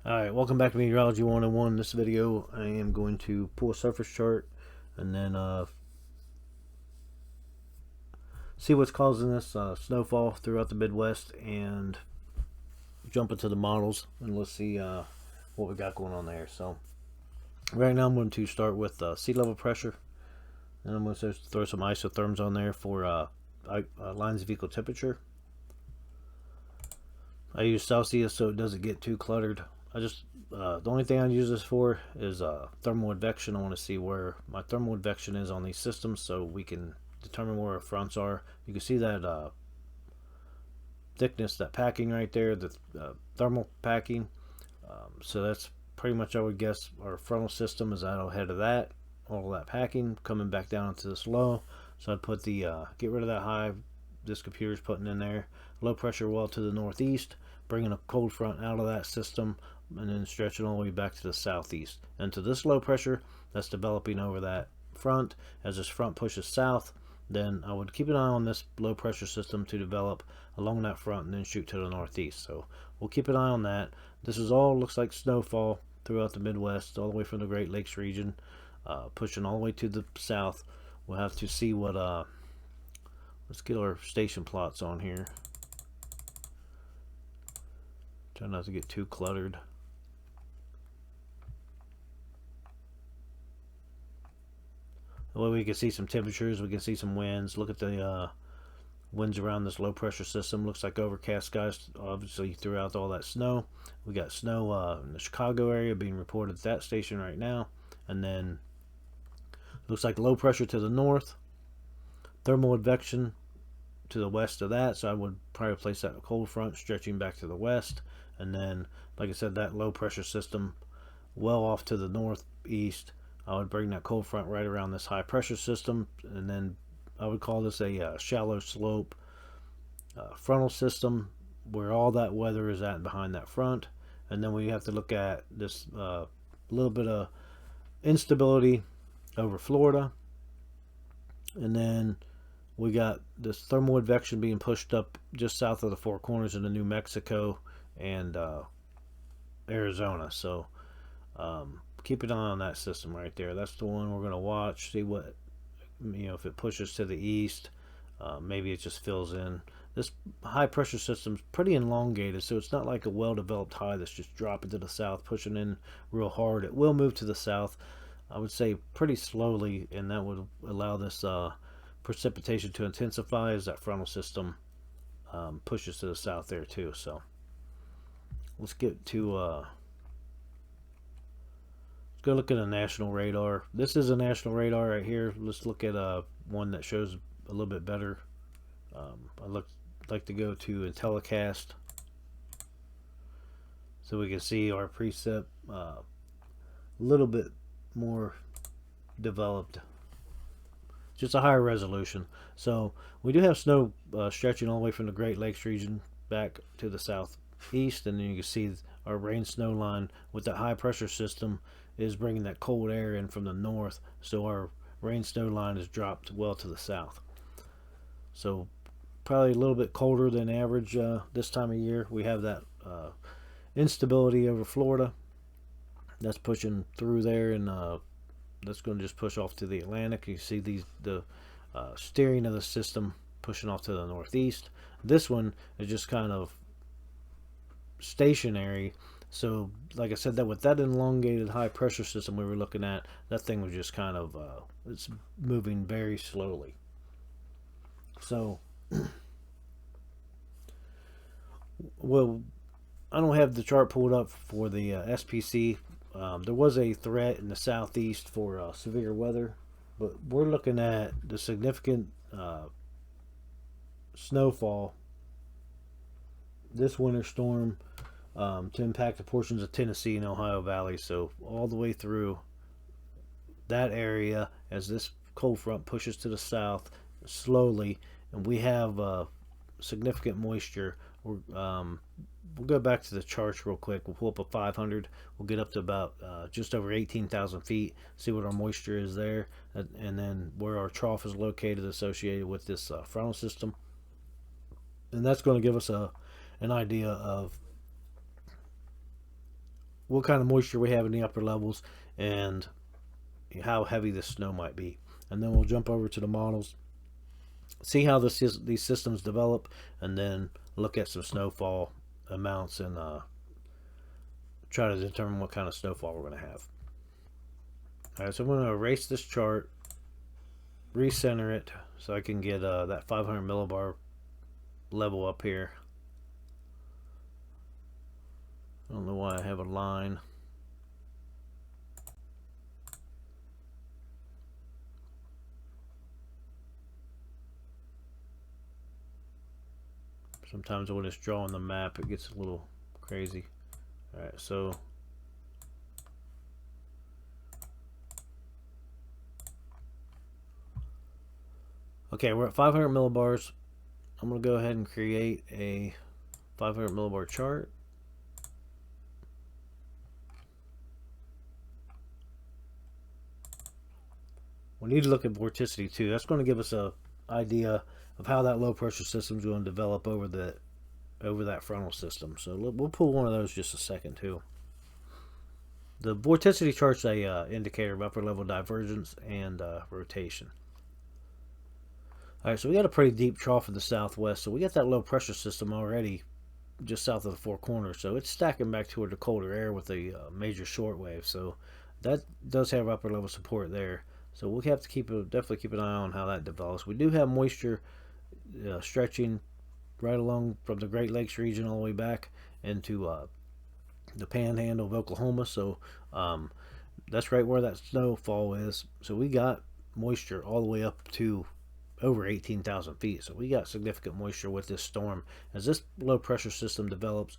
Alright, welcome back to Meteorology 101. In this video, I am going to pull a surface chart and then see what's causing this snowfall throughout the Midwest and jump into the models and let's see what we got going on there. So, right now I'm going to start with sea level pressure, and I'm going to throw some isotherms on there for lines of equal temperature. I use Celsius so it doesn't get too cluttered. The only thing I use this for is thermal advection. I want to see where my thermal advection is on these systems so we can determine where our fronts are. You can see that thickness, that packing right there, the thermal packing. So that's pretty much, I would guess, our frontal system is out ahead of that. All of that packing coming back down into this low. So I'd put the get rid of that high this computer's putting in there. Low pressure well to the northeast, bringing a cold front out of that system and then stretching all the way back to the southeast and to this low pressure that's developing over that front. As this front pushes south, then I would keep an eye on this low pressure system to develop along that front and then shoot to the northeast. So we'll keep an eye on that. This is all looks like snowfall throughout the Midwest, all the way from the Great Lakes region, pushing all the way to the south. We'll have to see what let's get our station plots on here. Try not to get too cluttered. The way we can see some temperatures, we can see some winds. Look at the winds around this low pressure system. Looks like overcast skies, obviously, throughout all that snow. We got snow in the Chicago area being reported at that station right now. And then looks like low pressure to the north, thermal advection to the west of that. So I would probably place that cold front stretching back to the west. And then, like I said, that low pressure system well off to the northeast. I would bring that cold front right around this high pressure system, and then I would call this a shallow slope frontal system where all that weather is at behind that front. And then we have to look at this little bit of instability over Florida, and then we got this thermal advection being pushed up just south of the Four Corners into New Mexico and Arizona. So keep an eye on that system right there. That's the one we're going to watch, see what, if it pushes to the east, maybe it just fills in. This high pressure system's pretty elongated, so it's not like a well-developed high that's just dropping to the south, pushing in real hard. It will move to the south, I would say, pretty slowly, and that would allow this precipitation to intensify as that frontal system pushes to the south there too. So let's get to go look at a national radar. This is a national radar right here. Let's look at one that shows a little bit better. I'd like to go to Intellicast so we can see our precip a little bit more developed, just a higher resolution. So we do have snow stretching all the way from the Great Lakes region back to the southeast, and then you can see our rain snow line with that high pressure system is bringing that cold air in from the north, so our rain snow line is dropped well to the south. So probably a little bit colder than average this time of year. We have that instability over Florida that's pushing through there, and that's going to just push off to the Atlantic. You see the steering of the system pushing off to the northeast. This one is just kind of stationary. So, like I said, that with that elongated high pressure system we were looking at, that thing was just kind of it's moving very slowly. So, well, I don't have the chart pulled up for the SPC. There was a threat in the southeast for severe weather, but we're looking at the significant snowfall this winter storm to impact the portions of Tennessee and Ohio Valley. So all the way through that area as this cold front pushes to the south slowly, and we have significant moisture. We'll go back to the charts real quick. We'll pull up a 500. We'll get up to about just over 18,000 feet, see what our moisture is there, and then where our trough is located associated with this frontal system. And that's going to give us an idea of what kind of moisture we have in the upper levels and how heavy the snow might be. And then we'll jump over to the models, see how these systems develop, and then look at some snowfall amounts and try to determine what kind of snowfall we're going to have. All right, so I'm going to erase this chart, recenter it so I can get that 500 millibar level up here. I don't know why I have a line. Sometimes when it's drawing the map, it gets a little crazy. All right, so okay, we're at 500 millibars. I'm going to go ahead and create a 500 millibar chart. We need to look at vorticity too. That's going to give us a idea of how that low pressure system is going to develop over that frontal system. So we'll pull one of those just a second too. The vorticity chart's a indicator of upper level divergence and rotation. All right, so we got a pretty deep trough in the southwest. So we got that low pressure system already just south of the Four Corners. So it's stacking back toward the colder air with a major shortwave. So that does have upper level support there. So we'll have to definitely keep an eye on how that develops. We do have moisture stretching right along from the Great Lakes region all the way back into the panhandle of Oklahoma. So that's right where that snowfall is. So we got moisture all the way up to over 18,000 feet. So we got significant moisture with this storm. As this low pressure system develops,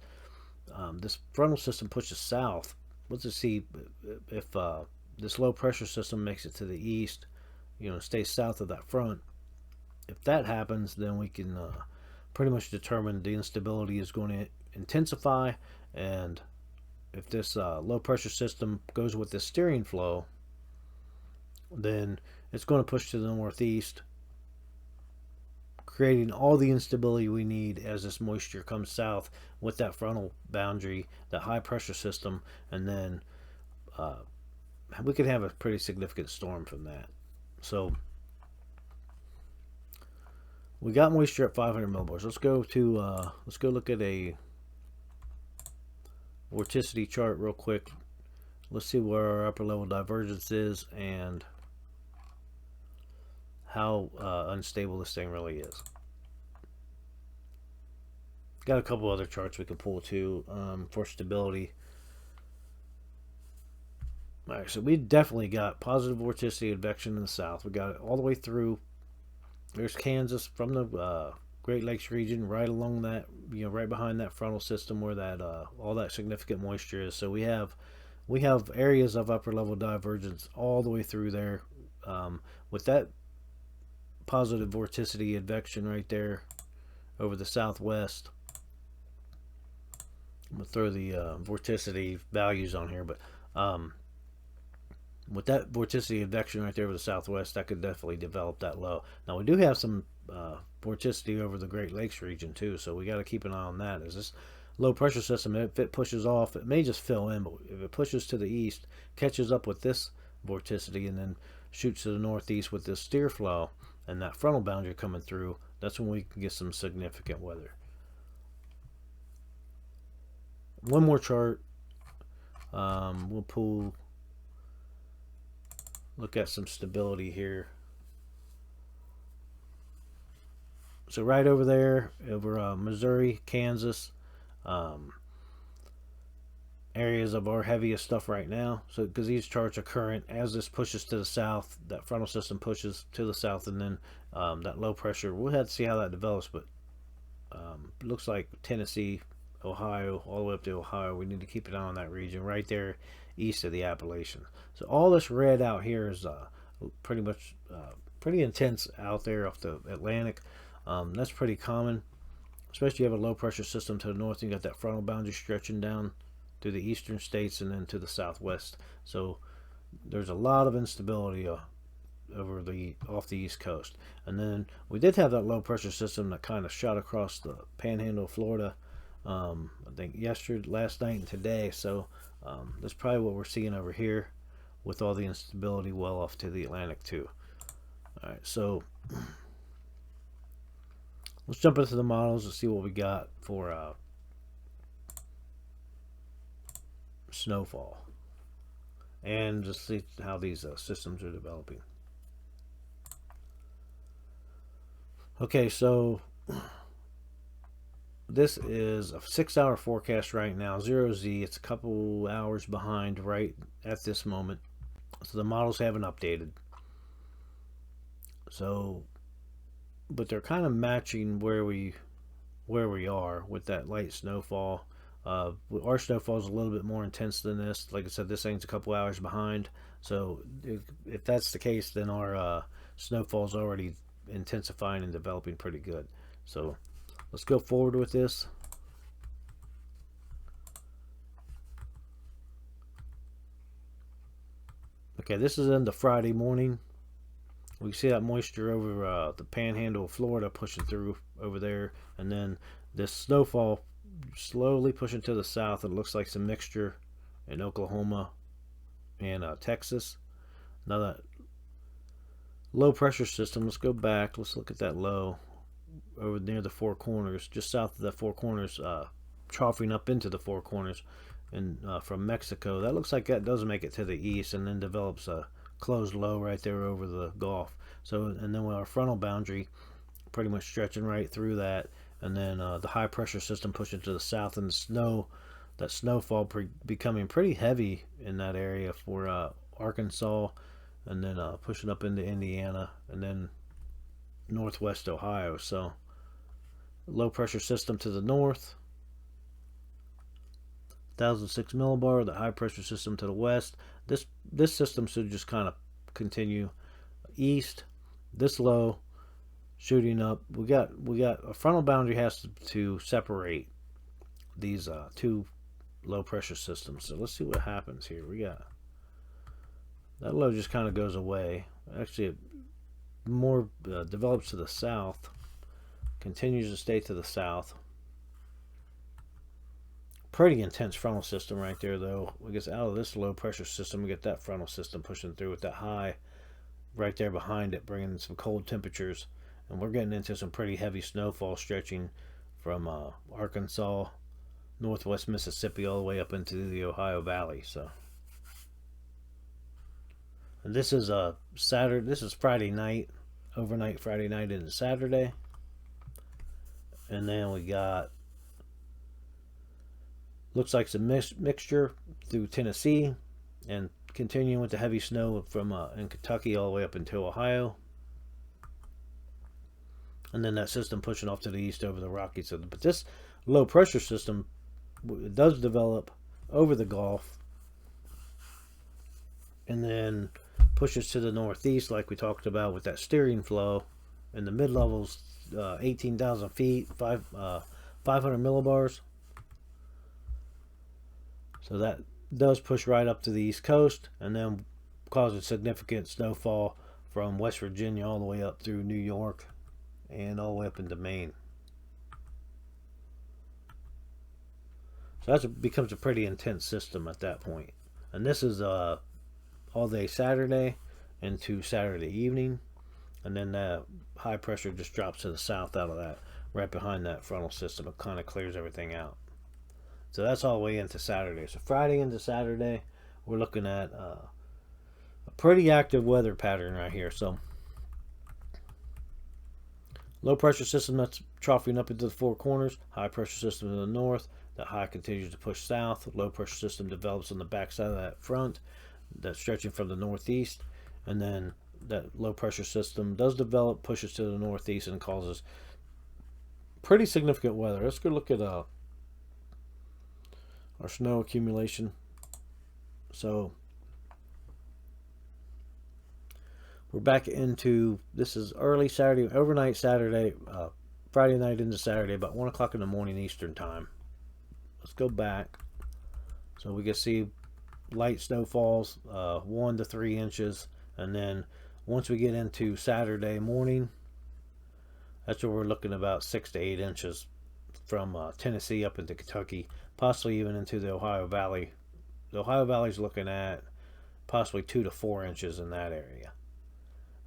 this frontal system pushes south. Let's just see if this low pressure system makes it to the east, stays south of that front. If that happens, then we can pretty much determine the instability is going to intensify. And if this low pressure system goes with this steering flow, then it's going to push to the northeast, creating all the instability we need as this moisture comes south with that frontal boundary, that high pressure system, and then we could have a pretty significant storm from that. So we got moisture at 500 millibars. Let's go look at a vorticity chart real quick. Let's see where our upper level divergence is and how unstable this thing really is. Got a couple other charts we can pull too for stability. Alright, so we definitely got positive vorticity advection in the south. We got it all the way through. There's Kansas from the Great Lakes region, right along that, right behind that frontal system where that all that significant moisture is. So we have areas of upper level divergence all the way through there. With that positive vorticity advection right there over the southwest. I'm going to throw the vorticity values on here, but with that vorticity advection right there over the southwest, that could definitely develop that low. Now we do have some vorticity over the Great Lakes region too, so we got to keep an eye on that. As this low pressure system, if it pushes off, it may just fill in, but if it pushes to the east, catches up with this vorticity, and then shoots to the northeast with this steer flow and that frontal boundary coming through, that's when we can get some significant weather. One more chart. We'll look at some stability here. So right over there, over Missouri, Kansas, areas of our heaviest stuff right now. So because these charts are current, as this pushes to the south, that frontal system pushes to the south, and then that low pressure, we'll have to see how that develops, but looks like Tennessee, Ohio, all the way up to Ohio, we need to keep an eye on that region right there east of the Appalachians. So all this red out here is pretty much pretty intense out there off the Atlantic. That's pretty common, especially if you have a low pressure system to the north, and you got that frontal boundary stretching down through the eastern states and then to the southwest. So there's a lot of instability over off the east coast. And then we did have that low pressure system that kind of shot across the panhandle of Florida I think yesterday, last night, and today. So that's probably what we're seeing over here, with all the instability well off to the Atlantic too. All right, so let's jump into the models and see what we got for snowfall, and just see how these systems are developing. Okay, so this is a 6 hour forecast right now, 0Z. It's a couple hours behind right at this moment. So the models haven't updated. So, but they're kind of matching where we are with that light snowfall. Our snowfall is a little bit more intense than this. Like I said, this thing's a couple hours behind. So if that's the case, then our snowfall is already intensifying and developing pretty good. So let's go forward with this. Okay, this is in the Friday morning. We see that moisture over the panhandle of Florida pushing through over there, and then this snowfall slowly pushing to the south. It looks like some mixture in Oklahoma and Texas. Now that low pressure system, let's go back. Let's look at that low over near the Four Corners, just south of the Four Corners, troughing up into the Four Corners, and from Mexico. That looks like that does make it to the east, and then develops a closed low right there over the Gulf. So, and then with our frontal boundary pretty much stretching right through that, and then the high pressure system pushing to the south, and that snowfall becoming pretty heavy in that area for Arkansas, and then pushing up into Indiana, and then northwest Ohio. So low pressure system to the north, 1006 millibar. The high pressure system to the west. This system should just kind of continue east. This low shooting up. We got a frontal boundary has to separate these two low pressure systems. So let's see what happens here. We got that low just kind of goes away. Actually, it more develops to the south, continues to stay to the south. Pretty intense frontal system right there, though. We get out of this low pressure system, we get that frontal system pushing through with that high right there behind it, bringing some cold temperatures, and we're getting into some pretty heavy snowfall stretching from Arkansas, northwest Mississippi, all the way up into the Ohio Valley. So, and this is Saturday. This is Friday night, overnight Friday night into Saturday, and then we got looks like some mixture through Tennessee, and continuing with the heavy snow from in Kentucky all the way up into Ohio, and then that system pushing off to the east over the Rockies. But this low pressure system does develop over the Gulf, and then pushes to the northeast, like we talked about with that steering flow in the mid levels, 18,000 feet, 500 millibars. So that does push right up to the east coast, and then causes significant snowfall from West Virginia all the way up through New York and all the way up into Maine. So that becomes a pretty intense system at that point. And this is all day Saturday into Saturday evening, and then that high pressure just drops to the south out of that, right behind that frontal system. It kind of clears everything out. So that's all the way into Saturday. So Friday into Saturday, we're looking at a pretty active weather pattern right here. So low pressure system that's troughing up into the Four Corners, high pressure system to the north. That high continues to push south. Low pressure system develops on the backside of that front, that's stretching from the northeast, and then that low pressure system does develop, pushes to the northeast, and causes pretty significant weather. Let's go look at our snow accumulation. So we're back into, this is early Saturday, overnight Saturday, Friday night into Saturday, about 1 o'clock in the morning Eastern time. Let's go back. So we can see light snowfalls, 1 to 3 inches, and then once we get into Saturday morning, that's where we're looking about 6 to 8 inches from Tennessee up into Kentucky, possibly even into the Ohio Valley. The Ohio Valley's looking at possibly 2 to 4 inches in that area.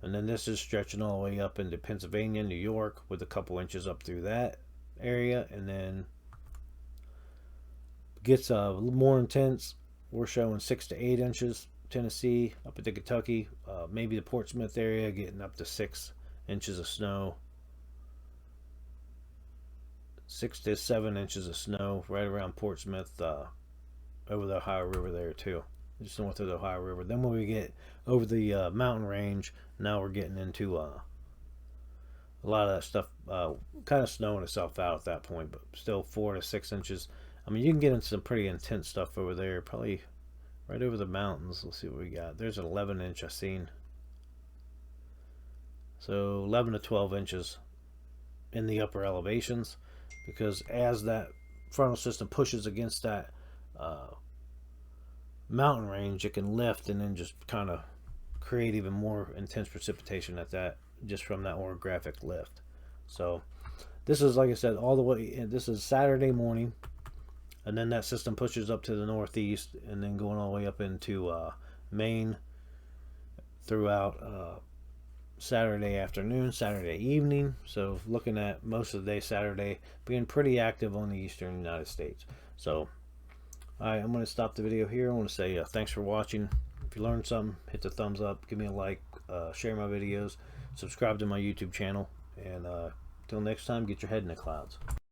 And then this is stretching all the way up into Pennsylvania, New York, with a couple inches up through that area, and then gets more intense. We're showing 6 to 8 inches. Tennessee up into Kentucky, maybe the Portsmouth area getting up to 6 inches of snow. 6 to 7 inches of snow right around Portsmouth, over the Ohio River there too, just north of the Ohio River. Then when we get over the mountain range, now we're getting into a lot of that stuff kind of snowing itself out at that point, but still 4 to 6 inches. I mean, you can get into some pretty intense stuff over there, probably right over the mountains. Let's see what we got. There's an 11 inch I've seen. So 11 to 12 inches in the upper elevations, because as that frontal system pushes against that mountain range, it can lift and then just kind of create even more intense precipitation at that, just from that orographic lift. So this is, like I said, all the way, this is Saturday morning, and then that system pushes up to the northeast and then going all the way up into Maine throughout Saturday afternoon, Saturday evening. So looking at most of the day Saturday being pretty active on the eastern United States. So alright, I'm going to stop the video here. I want to say thanks for watching. If you learned something, hit the thumbs up, give me a like, share my videos, subscribe to my YouTube channel, and until next time, get your head in the clouds.